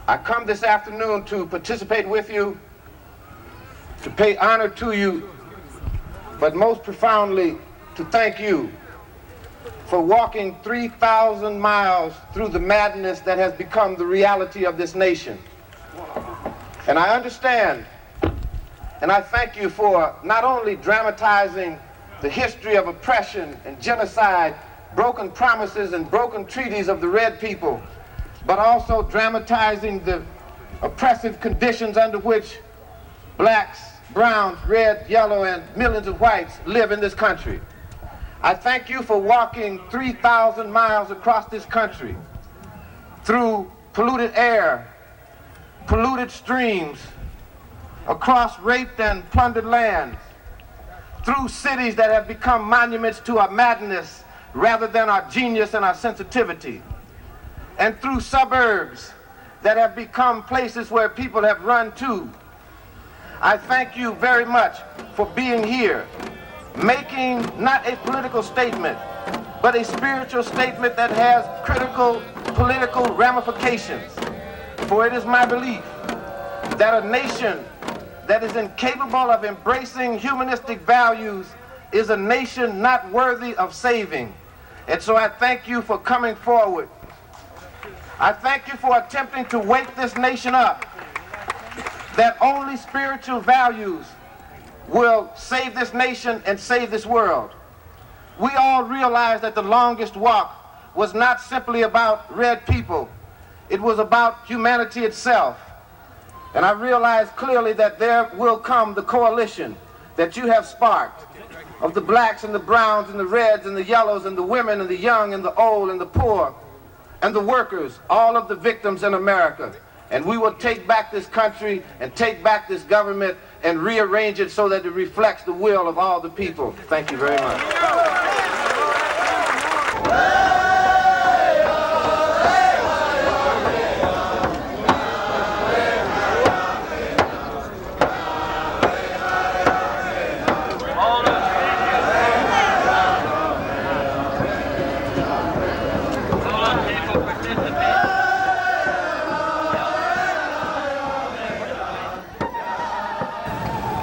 I come this afternoon to participate with you, to pay honor to you, but most profoundly to thank you for walking 3,000 miles through the madness that has become the reality of this nation. And I understand, and I thank you for not only dramatizing the history of oppression and genocide, broken promises and broken treaties of the Red people, but also dramatizing the oppressive conditions under which blacks, browns, red, yellow, and millions of whites live in this country. I thank you for walking 3,000 miles across this country through polluted air, polluted streams, across raped and plundered lands, through cities that have become monuments to our madness rather than our genius and our sensitivity, and through suburbs that have become places where people have run to. I thank you very much for being here, making not a political statement, but a spiritual statement that has critical political ramifications. For it is my belief that a nation that is incapable of embracing humanistic values is a nation not worthy of saving. And so I thank you for coming forward. I thank you for attempting to wake this nation up, that only spiritual values will save this nation and save this world. We all realize that the longest walk was not simply about red people. It was about humanity itself. And I realize clearly that there will come the coalition that you have sparked of the blacks and the browns and the reds and the yellows and the women and the young and the old and the poor and the workers, all of the victims in America. And we will take back this country and take back this government and rearrange it so that it reflects the will of all the people. Thank you very much.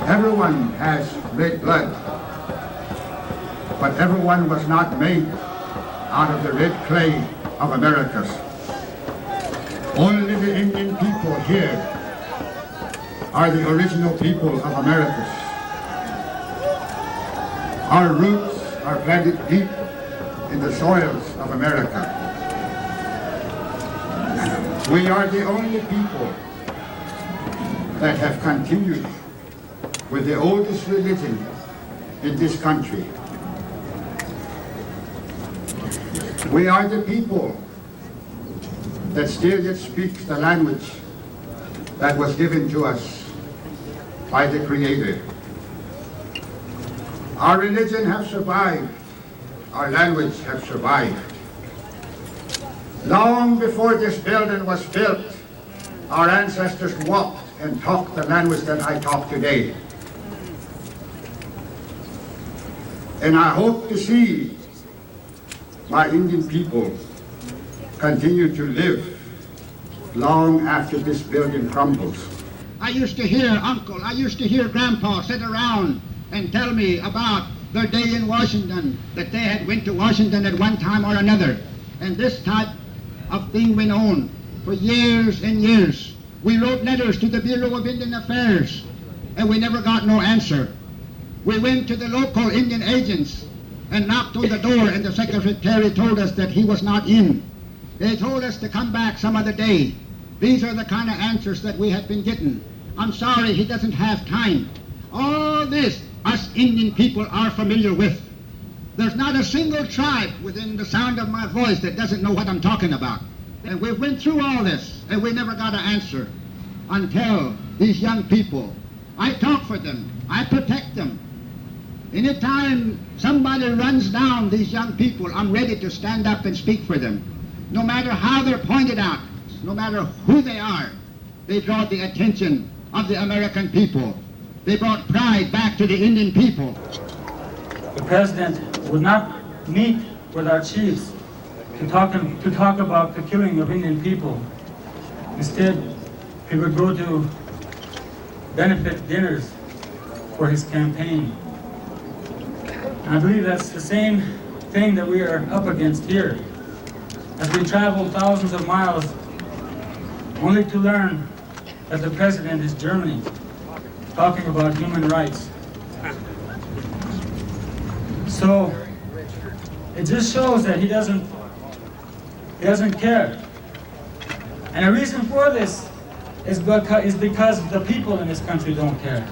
Everyone has red blood, but everyone was not made out of the red clay of Americas. Only the Indian people here are the original people of Americas. Our roots are planted deep in the soils of America. We are the only people that have continued with the oldest religion in this country. We are the people that still yet speaks the language that was given to us by the Creator. Our religion has survived, our language has survived. Long before this building was built, our ancestors walked and talked the language that I talk today. And I hope to see my Indian people continue to live long after this building crumbles. I used to hear Uncle, I used to hear Grandpa sit around and tell me about their day in Washington, that they had went to Washington at one time or another. And this type of thing went on for years and years. We wrote letters to the Bureau of Indian Affairs, and we never got no answer. We went to the local Indian agents and knocked on the door, and the secretary told us that he was not in. They told us to come back some other day. These are the kind of answers that we had been getting. I'm sorry, he doesn't have time. All this, us Indian people are familiar with. There's not a single tribe within the sound of my voice that doesn't know what I'm talking about. And we went through all this, and we never got an answer until these young people. I talk for them. I protect them. Anytime somebody runs down these young people, I'm ready to stand up and speak for them. No matter how they're pointed out, no matter who they are, they draw the attention of the American people. They brought pride back to the Indian people. The president would not meet with our chiefs to talk about the killing of Indian people. Instead, he would go to benefit dinners for his campaign. And I believe that's the same thing that we are up against here, as we travel thousands of miles only to learn that the president is Germany, talking about human rights. So it just shows that he doesn't care. And the reason for this is because the people in this country don't care.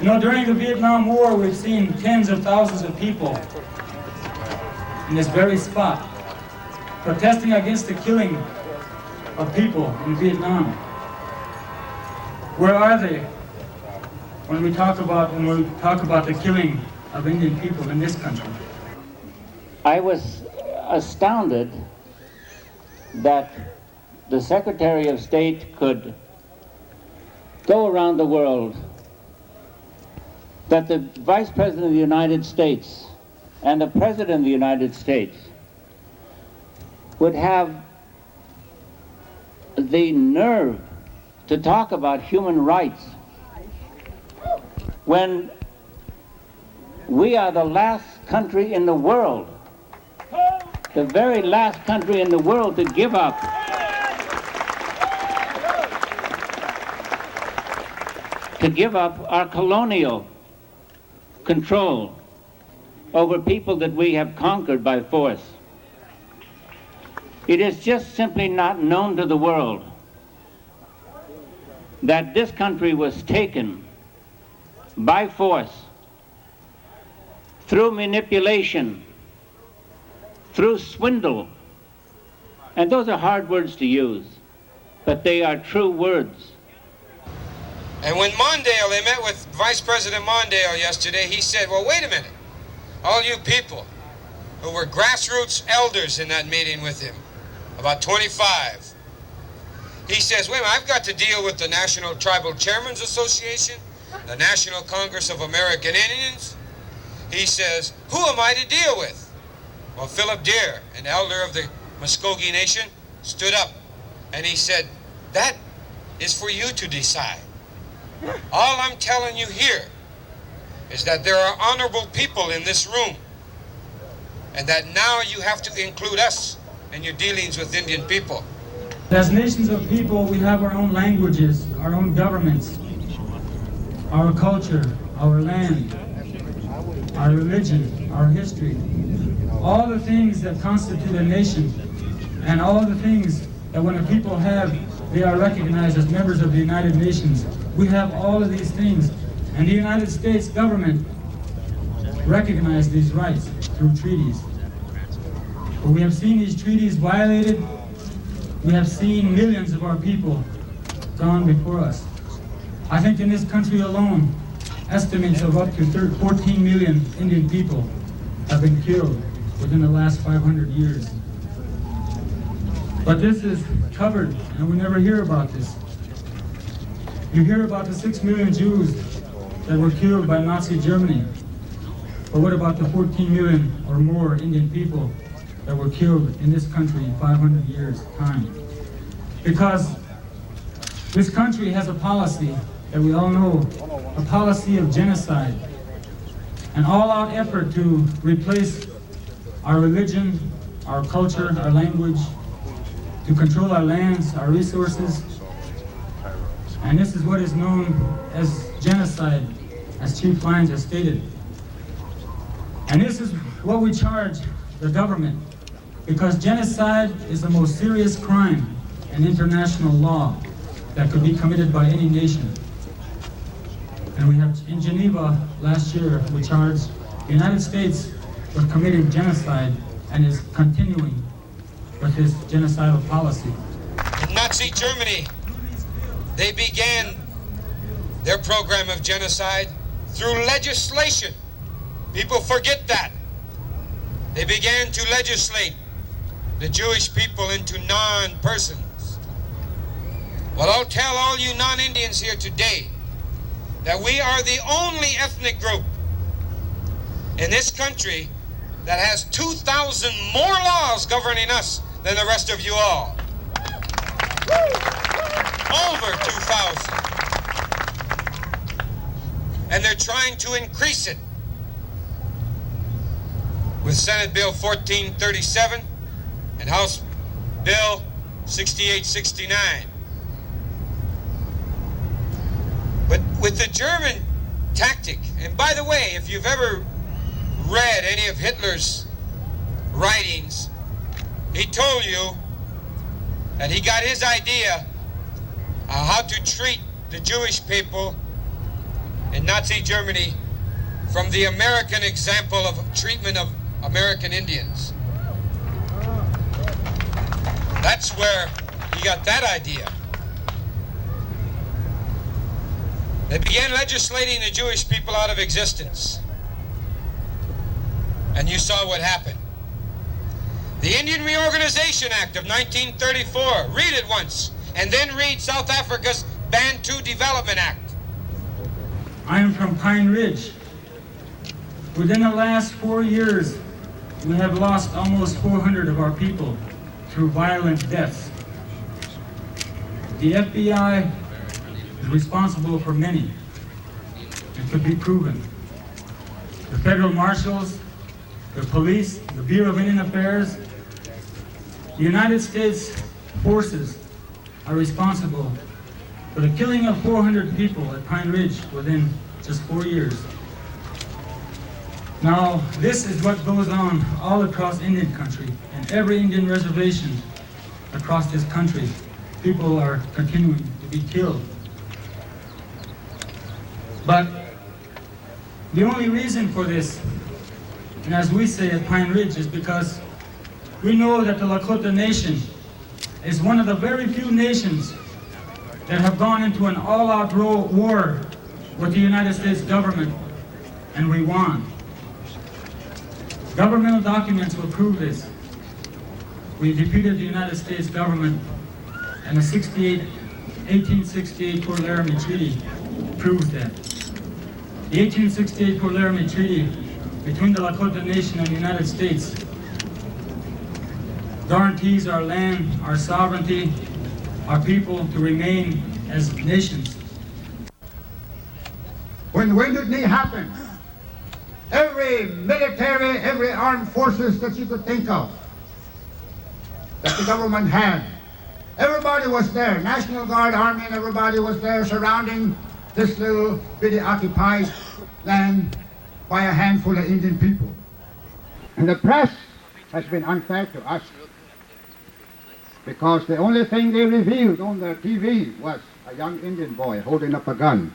You know, during the Vietnam War, we've seen tens of thousands of people in this very spot protesting against the killing of people in Vietnam. Where are they when we talk about the killing of Indian people in this country? I was astounded that the Secretary of State could go around the world, that the Vice President of the United States and the President of the United States would have the nerve to talk about human rights when we are the last country in the world, the very last country in the world to give up our colonial control over people that we have conquered by force. It is just simply not known to the world that this country was taken by force, through manipulation, through swindle. And those are hard words to use, but they are true words. And when Mondale, they met with Vice President Mondale yesterday, he said, well, wait a minute. All you people who were grassroots elders in that meeting with him, about 25, he says, wait a minute, I've got to deal with the National Tribal Chairmen's Association, the National Congress of American Indians. He says, who am I to deal with? Well, Phillip Deere, an elder of the Muskogee Nation, stood up and he said, that is for you to decide. All I'm telling you here is that there are honorable people in this room, and that now you have to include us in your dealings with Indian people. As nations of people, we have our own languages, our own governments, our culture, our land, our religion, our history, all the things that constitute a nation, and all the things that when a people have, they are recognized as members of the United Nations. We have all of these things, and the United States government recognized these rights through treaties. But we have seen these treaties violated. We have seen millions of our people gone before us. I think in this country alone, estimates of up to 14 million Indian people have been killed within the last 500 years. But this is covered, and we never hear about this. You hear about the 6 million Jews that were killed by Nazi Germany. But what about the 14 million or more Indian people that were killed in this country in 500 years' time? Because this country has a policy that we all know, a policy of genocide, an all-out effort to replace our religion, our culture, our language, to control our lands, our resources. And this is what is known as genocide, as Chief Lyons has stated. And this is what we charge the government, because genocide is the most serious crime in international law that could be committed by any nation. And we have, in Geneva last year, we charged the United States with committing genocide and is continuing with this genocidal policy. In Nazi Germany, they began their program of genocide through legislation. People forget that. They began to legislate the Jewish people into non-persons. Well, I'll tell all you non-Indians here today that we are the only ethnic group in this country that has 2,000 more laws governing us than the rest of you all. Over 2,000. And they're trying to increase it with Senate Bill 1437 and House Bill 6869. But with the German tactic, and by the way, if you've ever read any of Hitler's writings, he told you that he got his idea how to treat the Jewish people in Nazi Germany from the American example of treatment of American Indians. That's where he got that idea. They began legislating the Jewish people out of existence. And you saw what happened. The Indian Reorganization Act of 1934, read it once, and then read South Africa's Bantu Development Act. I am from Pine Ridge. Within the last 4 years, we have lost almost 400 of our people through violent deaths. The FBI is responsible for many. It could be proven. The federal marshals, the police, the Bureau of Indian Affairs, the United States forces are responsible for the killing of 400 people at Pine Ridge within just 4 years. Now, this is what goes on all across Indian country, and every Indian reservation across this country. People are continuing to be killed. But the only reason for this, and as we say at Pine Ridge, is because we know that the Lakota Nation is one of the very few nations that have gone into an all-out war with the United States government, and we won. Governmental documents will prove this. We defeated the United States government, and the 1868 Fort Laramie Treaty proves that. The 1868 Fort Laramie Treaty between the Lakota Nation and the United States guarantees our land, our sovereignty, our people to remain as nations. When Wounded Knee happened, every military, every armed forces that you could think of, that the government had, everybody was there. National Guard, Army, and everybody was there surrounding this little bitty occupied land by a handful of Indian people. And the press has been unfair to us because the only thing they revealed on their TV was a young Indian boy holding up a gun,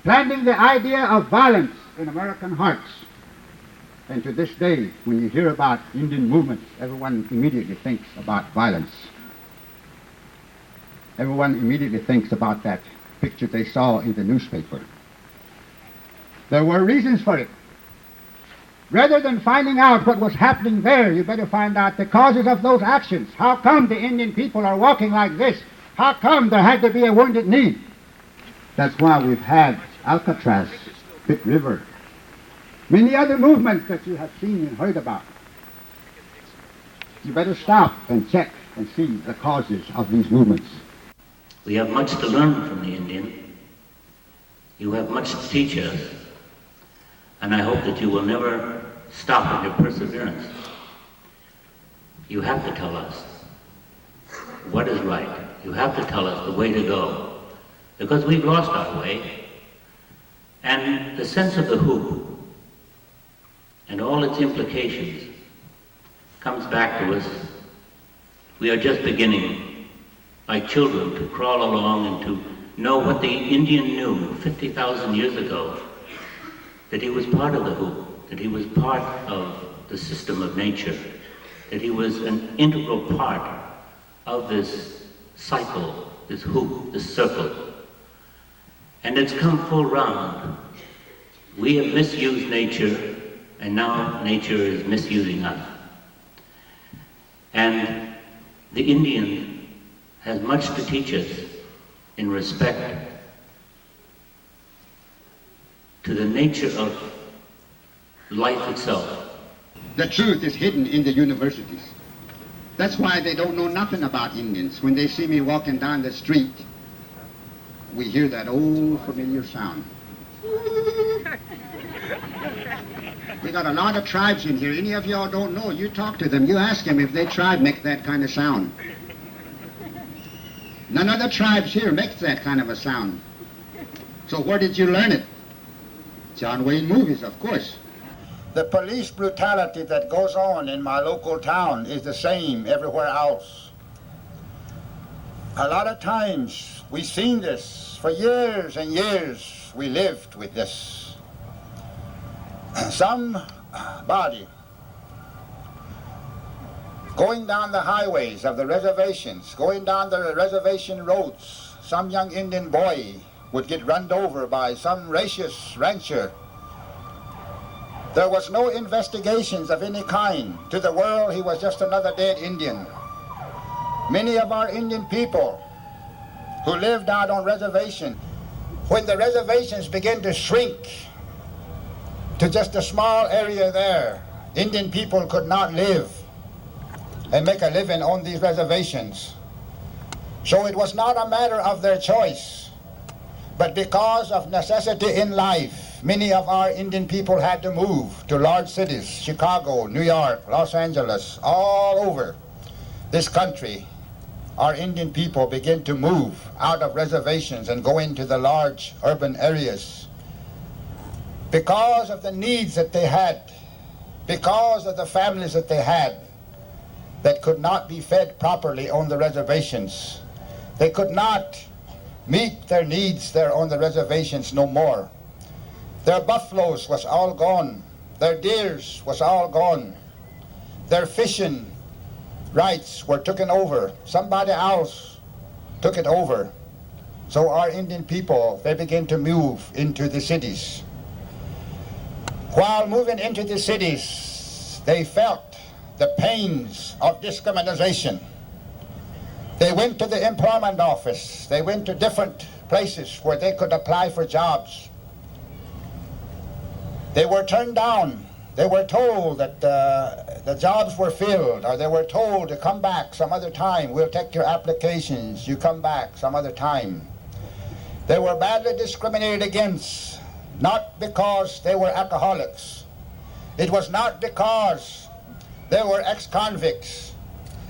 planting the idea of violence in American hearts. And to this day, when you hear about Indian movements, everyone immediately thinks about violence. Everyone immediately thinks about that picture they saw in the newspaper. There were reasons for it. Rather than finding out what was happening there, you better find out the causes of those actions. How come the Indian people are walking like this? How come there had to be a Wounded Knee? That's why we've had Alcatraz, Pitt River, many other movements that you have seen and heard about. You better stop and check and see the causes of these movements. We have much to learn from the Indian. You have much to teach us. And I hope that you will never stop in your perseverance. You have to tell us what is right. You have to tell us the way to go. Because we've lost our way. And the sense of the hoop and all its implications comes back to us. We are just beginning, like children, to crawl along and to know what the Indian knew 50,000 years ago, that he was part of the hoop, that he was part of the system of nature, that he was an integral part of this cycle, this hoop, this circle. And it's come full round. We have misused nature, and now nature is misusing us. And the Indian has much to teach us in respect to the nature of life itself. The truth is hidden in the universities. That's why they don't know nothing about Indians. When they see me walking down the street, we hear that old familiar sound. We got a lot of tribes in here. Any of y'all don't know, you talk to them, you ask them if their tribe make that kind of sound. None of the tribes here makes that kind of a sound. So where did you learn it? John Wayne movies, of course. The police brutality that goes on in my local town is the same everywhere else. A lot of times we've seen this for years and years. We lived with this. Somebody going down the highways of the reservations, going down the reservation roads, some young Indian boy would get run over by some racist rancher. There was no investigations of any kind. To the world, he was just another dead Indian. Many of our Indian people who lived out on reservations, when the reservations began to shrink to just a small area there, Indian people could not live and make a living on these reservations. So it was not a matter of their choice, but because of necessity in life, many of our Indian people had to move to large cities, Chicago, New York, Los Angeles, all over this country. Our Indian people began to move out of reservations and go into the large urban areas because of the needs that they had, because of the families that they had that could not be fed properly on the reservations. They could not meet their needs there on the reservations no more. Their buffaloes was all gone. Their deers was all gone. Their fishing rights were taken over. Somebody else took it over. So our Indian people, they began to move into the cities. While moving into the cities, they felt the pains of discrimination. They went to the employment office. They went to different places where they could apply for jobs. They were turned down. They were told that the jobs were filled, or they were told to come back some other time. We'll take your applications. You come back some other time. They were badly discriminated against, not because they were alcoholics. It was not because they were ex-convicts.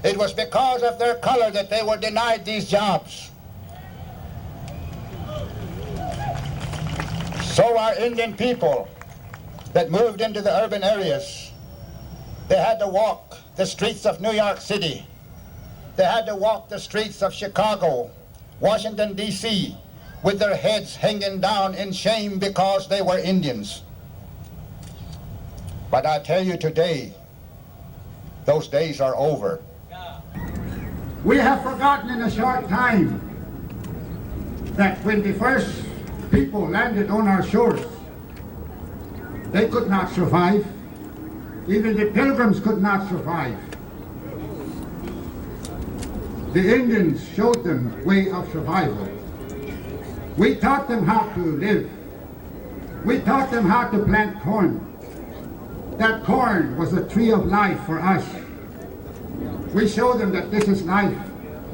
It was because of their color that they were denied these jobs. So our Indian people that moved into the urban areas, they had to walk the streets of New York City. They had to walk the streets of Chicago, Washington D.C, with their heads hanging down in shame because they were Indians. But I tell you today, those days are over. We have forgotten in a short time that when the first people landed on our shores, they could not survive. Even the Pilgrims could not survive. The Indians showed them a way of survival. We taught them how to live. We taught them how to plant corn. That corn was a tree of life for us. We showed them that this is life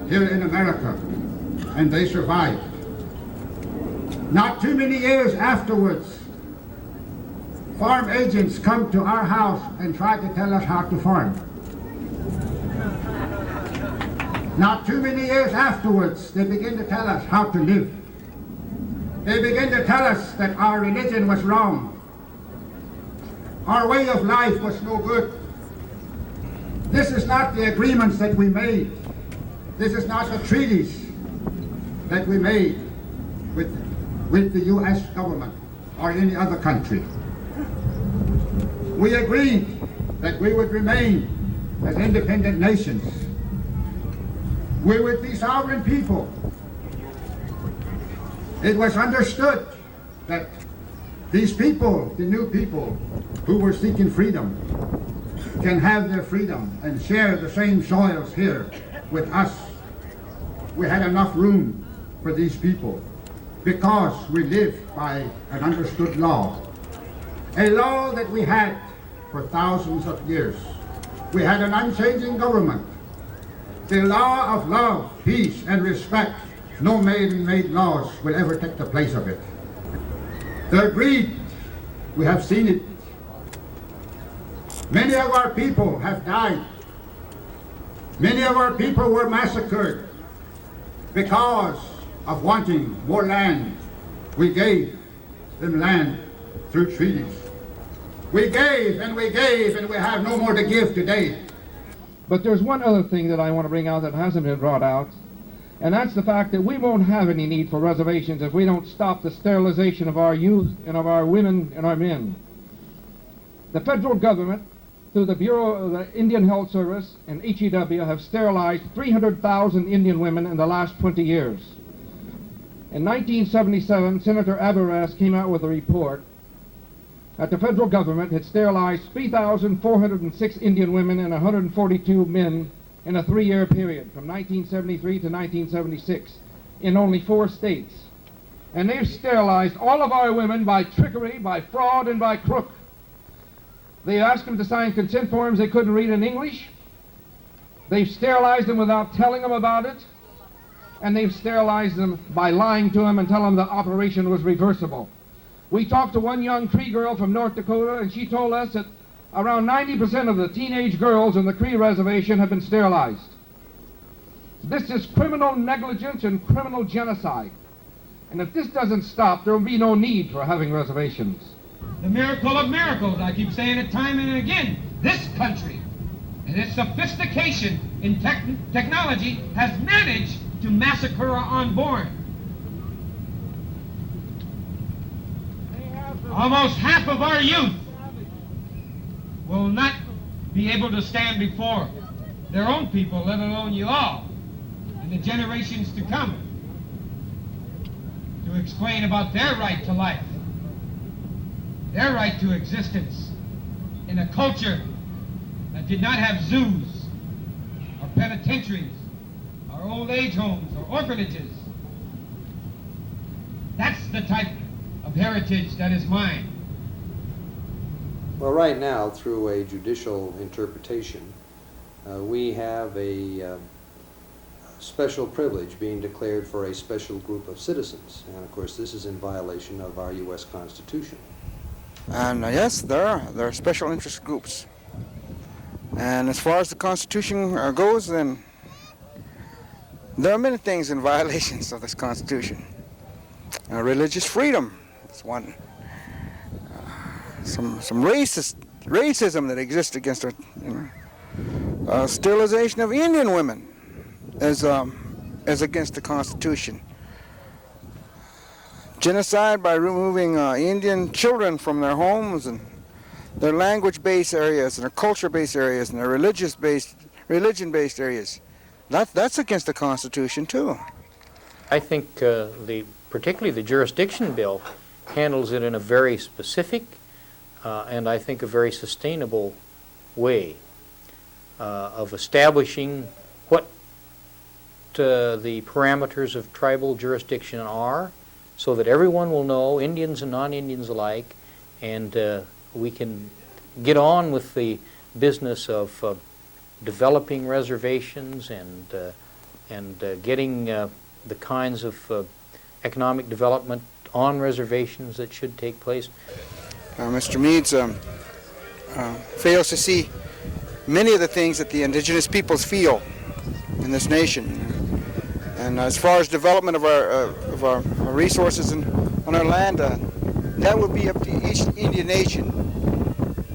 here in America, and they survived. Not too many years afterwards, farm agents come to our house and try to tell us how to farm. Not too many years afterwards, they begin to tell us how to live. They begin to tell us that our religion was wrong. Our way of life was no good. This is not the agreements that we made. This is not the treaties that we made with the U.S. government or any other country. We agreed that we would remain as independent nations. We would be sovereign people. It was understood that these people, the new people who were seeking freedom, can have their freedom and share the same soils here with us. We had enough room for these people because we lived by an understood law. A law that we had for thousands of years. We had an unchanging government. The law of love, peace, and respect no man-made laws will ever take the place of it. Their greed, we have seen it. Many of our people have died. Many of our people were massacred because of wanting more land. We gave them land through treaties. We gave and we gave, and we have no more to give today. But there's one other thing that I want to bring out that hasn't been brought out, and that's the fact that we won't have any need for reservations if we don't stop the sterilization of our youth and of our women and our men. The federal government, through the Bureau of the Indian Health Service and HEW, have sterilized 300,000 Indian women in the last 20 years. In 1977, Senator Aberras came out with a report that the federal government had sterilized 3,406 Indian women and 142 men in a 3-year period from 1973 to 1976 in only 4 states. And they've sterilized all of our women by trickery, by fraud, and by crook. They asked them to sign consent forms they couldn't read in English. They've sterilized them without telling them about it. And they've sterilized them by lying to them and telling them the operation was reversible. We talked to one young Cree girl from North Dakota, and she told us that around 90% of the teenage girls in the Cree reservation have been sterilized. This is criminal negligence and criminal genocide. And if this doesn't stop, there will be no need for having reservations. The miracle of miracles, I keep saying it time and again. This country and its sophistication in technology has managed to massacre our unborn. Almost half of our youth will not be able to stand before their own people, let alone you all, and the generations to come, to explain about their right to life, their right to existence in a culture that did not have zoos or penitentiaries or old age homes or orphanages. That's the type of heritage that is mine. Well, right now, through a judicial interpretation, we have a special privilege being declared for a special group of citizens. And of course, this is in violation of our U.S. Constitution. And yes, there are special interest groups. And as far as the Constitution goes, then there are many things in violations of this Constitution. Religious freedom is one. Some racism that exists against our, sterilization of Indian women is against the Constitution. Genocide by removing Indian children from their homes and their language-based areas and their culture-based areas and their religion-based areas. That's against the Constitution too. I think particularly the jurisdiction bill handles it in a very specific and I think a very sustainable way of establishing what the parameters of tribal jurisdiction are, so that everyone will know, Indians and non-Indians alike, and we can get on with the business of developing reservations and getting the kinds of economic development on reservations that should take place. Mr. Means fails to see many of the things that the indigenous peoples feel in this nation. And as far as development of our resources on our land, that would be up to each Indian nation,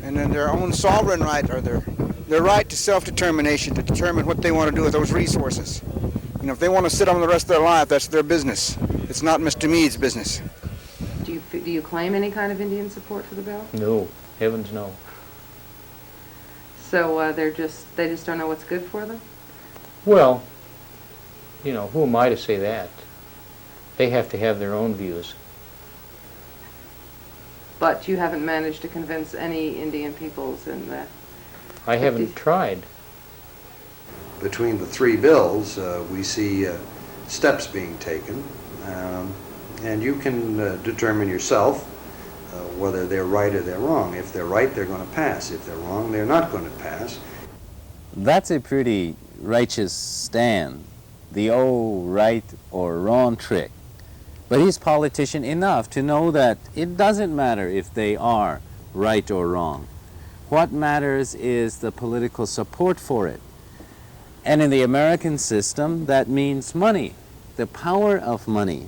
and then their own sovereign right, or their right to self-determination to determine what they want to do with those resources. If they want to sit on the rest of their life, that's their business. It's not Mr. Mead's business. Do you claim any kind of Indian support for the bill? No, heavens no. So they just don't know what's good for them? Well, who am I to say that? They have to have their own views. But you haven't managed to convince any Indian peoples in the... I haven't tried. Between the 3 bills, we see steps being taken, and you can determine yourself whether they're right or they're wrong. If they're right, they're going to pass. If they're wrong, they're not going to pass. That's a pretty righteous stand the old right or wrong trick. But he's politician enough to know that it doesn't matter if they are right or wrong. What matters is the political support for it. And in the American system, that means money, the power of money,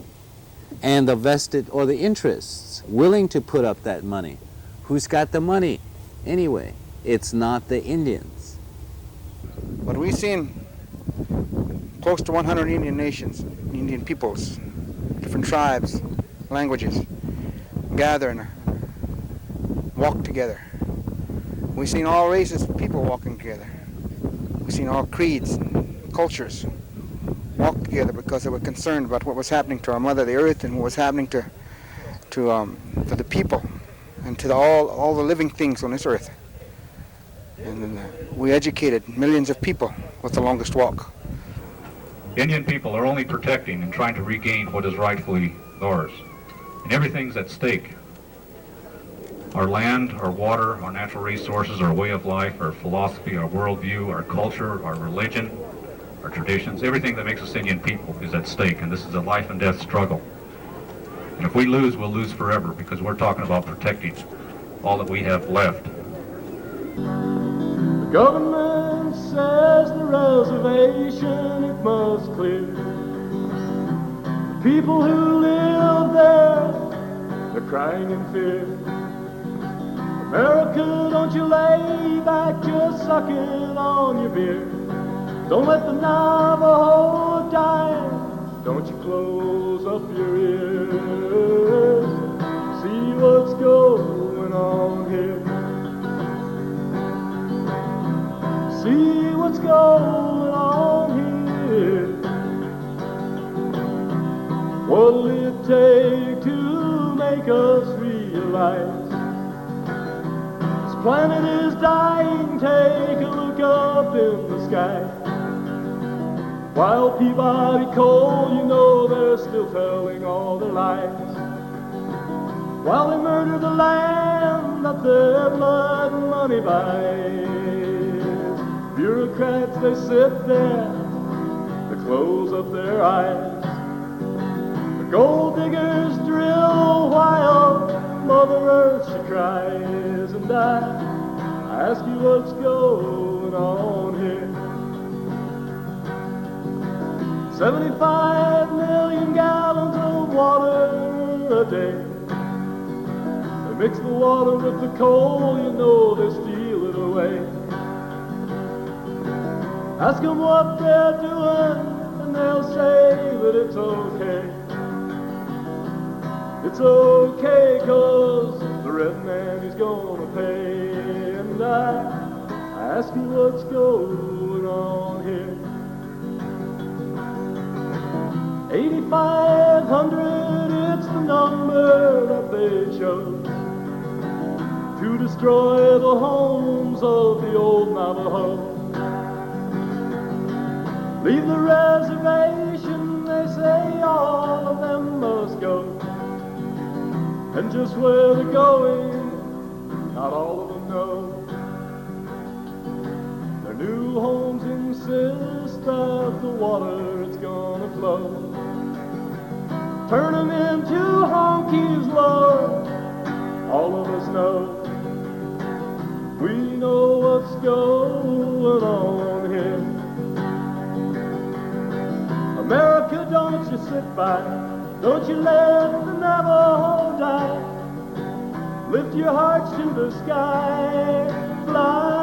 and the vested or the interests willing to put up that money. Who's got the money? Anyway, it's not the Indians. But we've seen close to 100 Indian nations, Indian peoples, different tribes, languages, gather and walk together. We've seen all races of people walking together. We've seen all creeds and cultures walk together because they were concerned about what was happening to our mother, the earth, and what was happening to the people and to all the living things on this earth. And we educated millions of people with the Longest Walk. Indian people are only protecting and trying to regain what is rightfully theirs. And everything's at stake. Our land, our water, our natural resources, our way of life, our philosophy, our worldview, our culture, our religion, our traditions, everything that makes us Indian people is at stake, and this is a life and death struggle. And if we lose, we'll lose forever, because we're talking about protecting all that we have left. The government says the reservation it must clear. The people who live there, they're crying in fear. America, don't you lay back just sucking on your beer. Don't let the Navajo die, don't you close up your ears. See what's going on here. See what's going on here. What'll it take to make us realize this planet is dying? Take a look up in the sky. While Peabody Coal, you know they're still telling all their lies. While they murder the land that their blood and money buys. Bureaucrats, they sit there, they close up their eyes. The gold diggers drill while Mother Earth, she cries. And I ask you what's going on here. 75 million gallons of water a day. They mix the water with the coal, you know they steal it away. Ask them what they're doing, and they'll say that it's okay. It's okay, 'cause the red man is gonna pay. And I ask you what's going on here. 8,500, it's the number that they chose to destroy the homes of the old Navajo. Leave the reservation, they say all of them must go. And just where they're going, not all of them know. Their new homes insist that the water is gonna flow. Turn them into honkies, Lord, all of us know. We know what's going on here. America, don't you sit by, don't you let the Navajo die. Lift your hearts to the sky, fly.